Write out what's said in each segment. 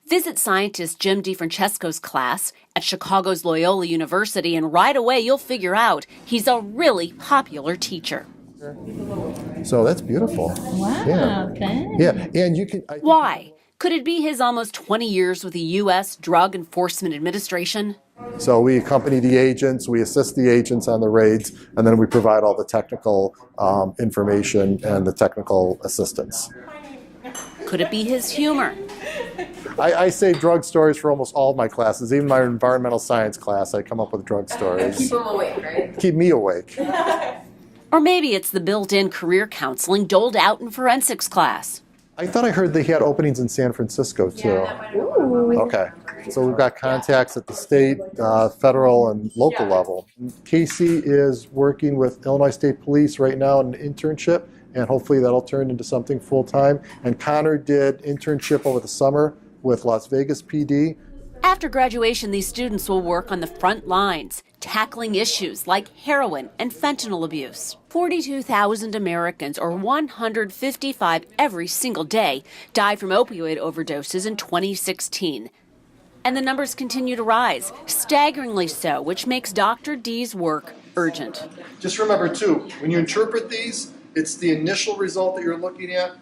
Visit scientist Jim DeFrancesco's class at Chicago's Loyola University, and right away you'll figure out he's a really popular teacher. So that's beautiful. Wow, yeah. okay. Yeah, and you can... Why? Could it be his almost 20 years with the U.S. Drug Enforcement Administration? So we accompany the agents, we assist the agents on the raids, and then we provide all the technical information and the technical assistance. Could it be his humor? I say drug stories for almost all of my classes. Even my environmental science class, I come up with drug stories. Keep them awake, right? Keep me awake. Or maybe it's the built-in career counseling doled out in forensics class. I thought I heard they had openings in San Francisco, too. Yeah, that might have been Okay. So we've got contacts at the state, federal, and local level. Casey is working with Illinois State Police right now in an internship, and hopefully that'll turn into something full-time. And Connor did internship over the summer with Las Vegas PD. After graduation, these students will work on the front lines, tackling issues like heroin and fentanyl abuse. 42,000 Americans, or 155 every single day, died from opioid overdoses in 2016. And the numbers continue to rise, staggeringly so, which makes Dr. D's work urgent. Just remember, too, when you interpret these, it's the initial result that you're looking at.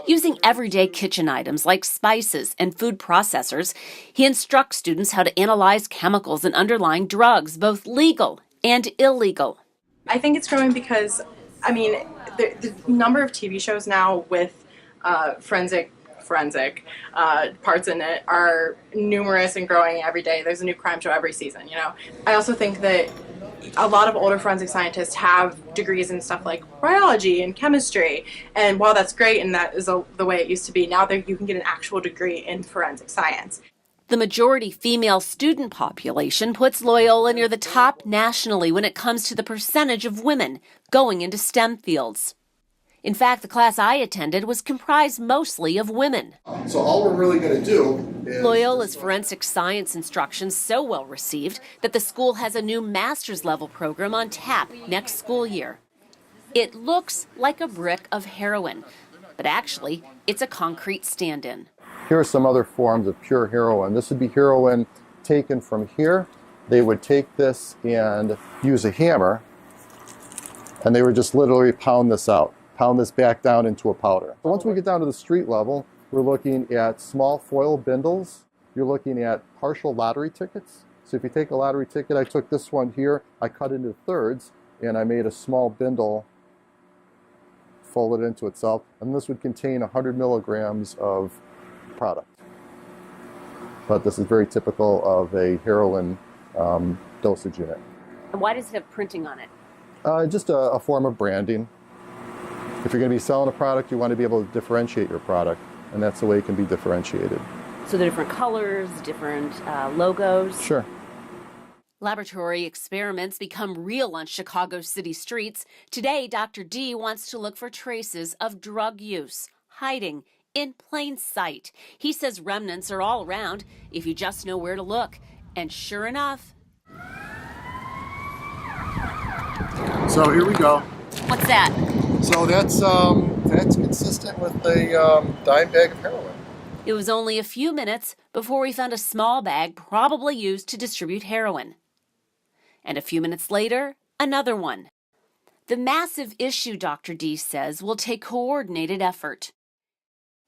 Using everyday kitchen items like spices and food processors, he instructs students how to analyze chemicals and underlying drugs, both legal and illegal. I think it's growing because, the number of TV shows now with forensic parts in it are numerous and growing every day. There's a new crime show every season, I also think that a lot of older forensic scientists have degrees in stuff like biology and chemistry, and while that's great and that is the way it used to be, now you can get an actual degree in forensic science. The majority female student population puts Loyola near the top nationally when it comes to the percentage of women going into STEM fields. In fact, the class I attended was comprised mostly of women. So all we're really going to do is... Loyola's forensic science instruction so well received that the school has a new master's level program on tap next school year. It looks like a brick of heroin, but actually it's a concrete stand-in. Here are some other forms of pure heroin. This would be heroin taken from here. They would take this and use a hammer, and they would just literally pound this out. Pound this back down into a powder. So once we get down to the street level, we're looking at small foil bindles. You're looking at partial lottery tickets. So if you take a lottery ticket, I took this one here, I cut into thirds, and I made a small bindle, fold it into itself, and this would contain 100 milligrams of product. But this is very typical of a heroin dosage unit. And why does it have printing on it? Just a form of branding. If you're going to be selling a product, you want to be able to differentiate your product, and that's the way it can be differentiated. So the different colors, different logos? Sure. Laboratory experiments become real on Chicago's city streets. Today, Dr. D wants to look for traces of drug use, hiding in plain sight. He says remnants are all around if you just know where to look. And sure enough... So here we go. What's that? So that's consistent with a dime bag of heroin. It was only a few minutes before we found a small bag probably used to distribute heroin. And a few minutes later, another one. The massive issue, Dr. D says, will take coordinated effort.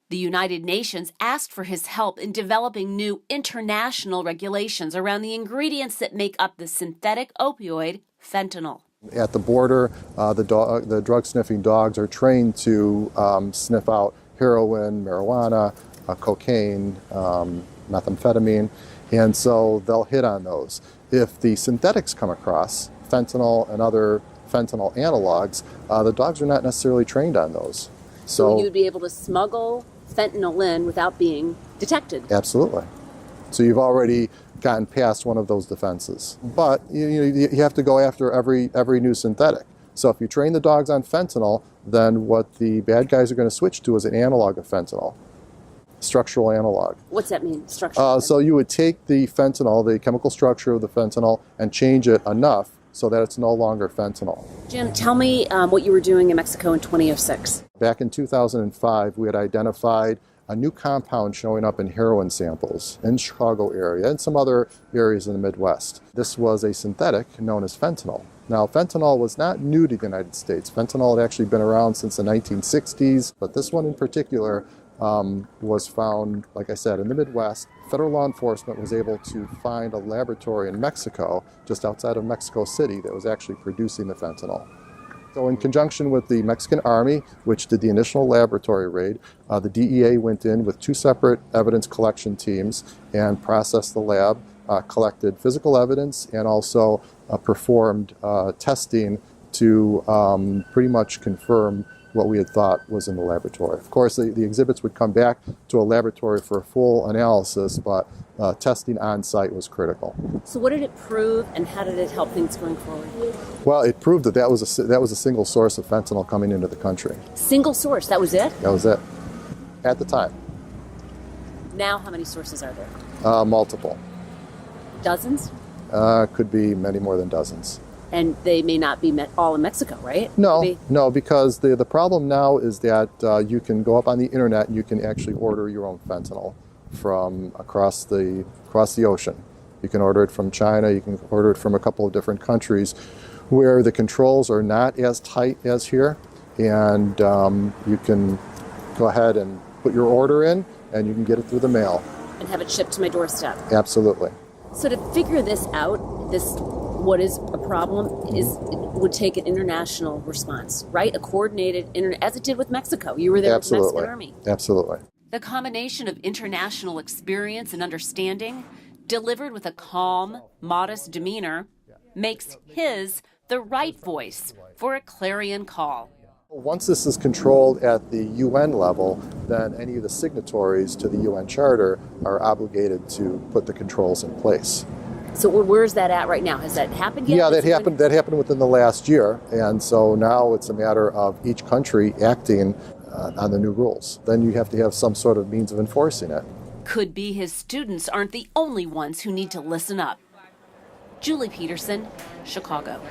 The United Nations asked for his help in developing new international regulations around the ingredients that make up the synthetic opioid fentanyl. At the border, the drug-sniffing dogs are trained to sniff out heroin, marijuana, cocaine, methamphetamine, and so they'll hit on those. If the synthetics come across, fentanyl and other fentanyl analogs, the dogs are not necessarily trained on those. So you would be able to smuggle fentanyl in without being detected? Absolutely. So you've already gotten past one of those defenses. But you have to go after every new synthetic. So if you train the dogs on fentanyl, then what the bad guys are going to switch to is an analog of fentanyl, structural analog. What's that mean, structural? So you would take the fentanyl, the chemical structure of the fentanyl, and change it enough so that it's no longer fentanyl. Jim, tell me what you were doing in Mexico in 2006. Back in 2005, we had identified a new compound showing up in heroin samples in the Chicago area and some other areas in the Midwest. This was a synthetic known as fentanyl. Now, fentanyl was not new to the United States. Fentanyl had actually been around since the 1960s, but this one in particular was found, like I said, in the Midwest. Federal law enforcement was able to find a laboratory in Mexico, just outside of Mexico City, that was actually producing the fentanyl. So in conjunction with the Mexican Army, which did the initial laboratory raid, the DEA went in with 2 separate evidence collection teams and processed the lab, collected physical evidence, and also performed testing to pretty much confirm what we had thought was in the laboratory. Of course, the exhibits would come back to a laboratory for a full analysis, but testing on site was critical. So what did it prove, and how did it help things going forward? Well, it proved that that was a single source of fentanyl coming into the country. Single source, that was it? That was it, at the time. Now how many sources are there? Multiple. Dozens? Could be many more than dozens. And they may not be all in Mexico, right? No, because the problem now is that you can go up on the internet and you can actually order your own fentanyl from across the ocean. You can order it from China, you can order it from a couple of different countries where the controls are not as tight as here, and you can go ahead and put your order in and you can get it through the mail. And have it shipped to my doorstep. Absolutely. So to figure this out, what is a problem would take an international response, right? A coordinated, as it did with Mexico. You were there with the Mexican Army. Absolutely. The combination of international experience and understanding, delivered with a calm, modest demeanor, makes his the right voice for a clarion call. Once this is controlled at the UN level, then any of the signatories to the UN Charter are obligated to put the controls in place. So where's that at right now? Has that happened yet? Yeah, that happened within the last year, and so now it's a matter of each country acting on the new rules. Then you have to have some sort of means of enforcing it. Could be his students aren't the only ones who need to listen up. Julie Peterson, Chicago.